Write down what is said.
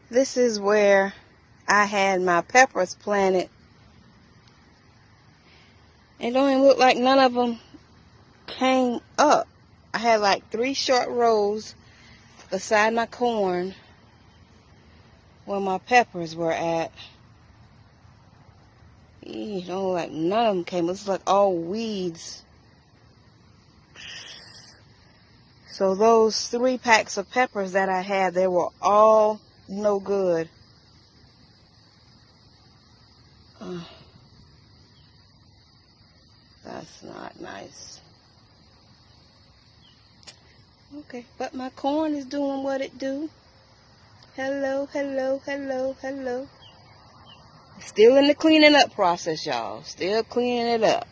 This is where I had my peppers planted. It don't even look like none of them came up. I had like 3 short rows beside my corn where my peppers were at. It don't look like none of them came. It's like all weeds. So those 3 packs of peppers that I had, they were all no good. That's not nice. Okay, but my corn is doing what it do. Hello, hello, hello, hello. Still in the cleaning up process, y'all. Still cleaning it up.